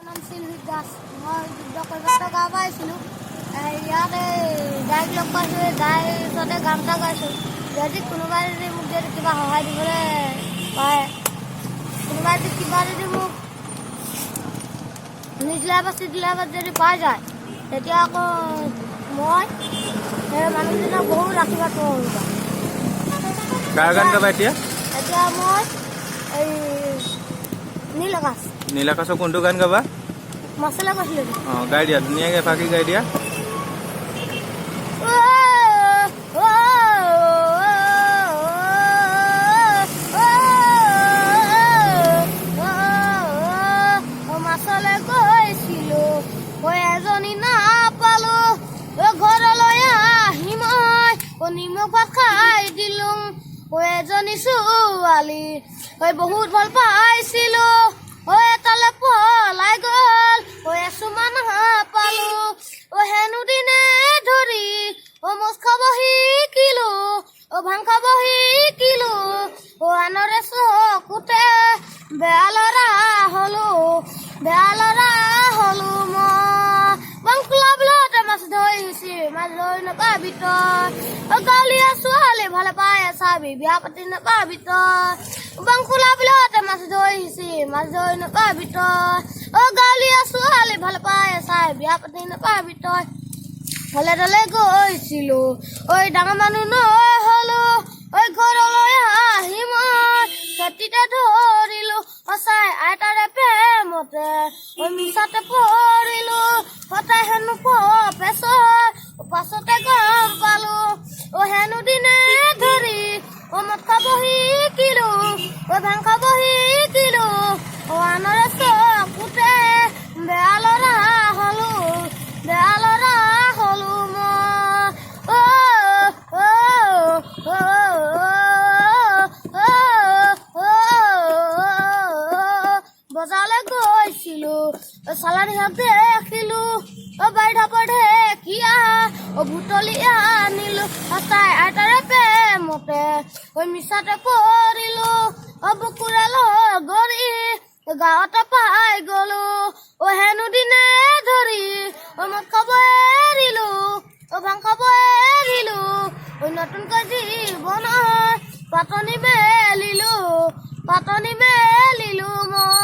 নাম শিল্পী দাস। মই যুদ্ধ কৰিব টকা পাইছিলোঁ। ইয়াতে দাইক লগ পাইছোঁ, দাইৰ ওচৰতে গান এটা গাইছোঁ। যদি কোনোবাই যদি মোক যদি কিবা সহায় দিবলৈ পাৰে, কোনোবাই যদি কিবা যদি মোক নিজিলাবাত যদি পাই যায়, তেতিয়া আকৌ মই সেই মানুহজনক বহুত ৰাখিব পাৰোঁ। কাৰ গান গাবা এতিয়া? এতিয়া মই এই নীলাকাশৰ কোনটো গান গাবা? মাছলৈ কৈছিলোঁ। অঁ, গাই দিয়া, ধুনীয়াকৈ এফাকি গাই দিয়া। মাছলৈ গৈছিলোঁ, মই এজনী নাপালোঁ, ঘৰলৈ আহি মই নিমখ ভাত খাই দিলোঁ। এজনী ছোৱালী বহুত ভাল পাইছিলোঁ, তালে পলাই গ'ল, এচুমান নাপালোঁ। হেনো দিনে ধৰি মদ খাব শিকিলোঁ, ভাং খাব শিকিলোঁ, আনৰে চকুতে বেয়া ল'ৰা হ'লোঁ, মই বাংকুলা বিলতে মাছ ধৰিছে, মাছ ধৰি নাপাবি তই, গাঁৱলীয়া ছোৱালী ভালে পাই চাবি, বিয়া পাতি নাপাবি তই। বাংকুলা বিলতে মাছ ধৰিছে, মাছ ধৰি নাপাবি তই, গাঁৱলীয়া ছোৱালী ভালে পাই চাই, বিয়া পাতি নাপাবি তই। হলে দলে গৈছিলোঁ, ডাঙৰ মানুহ নহ'লোঁ, ঘৰলৈ আহি মই খেতিতে ধৰিলোঁ, সঁচাই আইতাৰে প্ৰেমতে মিছাতে পৰিলোঁ, সতাই হেনো প্ৰফেচৰ, পাছতে গম পালোঁ, হেনো দিনে ধৰি মদ খাব শিকিলোঁ, ভাং খাব শিকিলোঁ, আনৰে চকুতে বেয়া ল'ৰা হ'লোঁ, বজাৰলৈ গৈছিলোঁ, চালানী শাক দেখিলোঁ, বাইধা পঢ়ে কিয়া ভুতলি আনিলোঁ, সঁচাই আইতাৰে প্ৰেমতে মিছাতে পৰিলোঁ, বুকুৰে লগৰী গাঁৱতে পাই গ'লোঁ, হেনো দিনে ধৰি মদ খাব এৰিলোঁ, ভাং খাব এৰিলোঁ, নতুনকৈ জীৱনৰ পাতনি মেলিলোঁ, মই।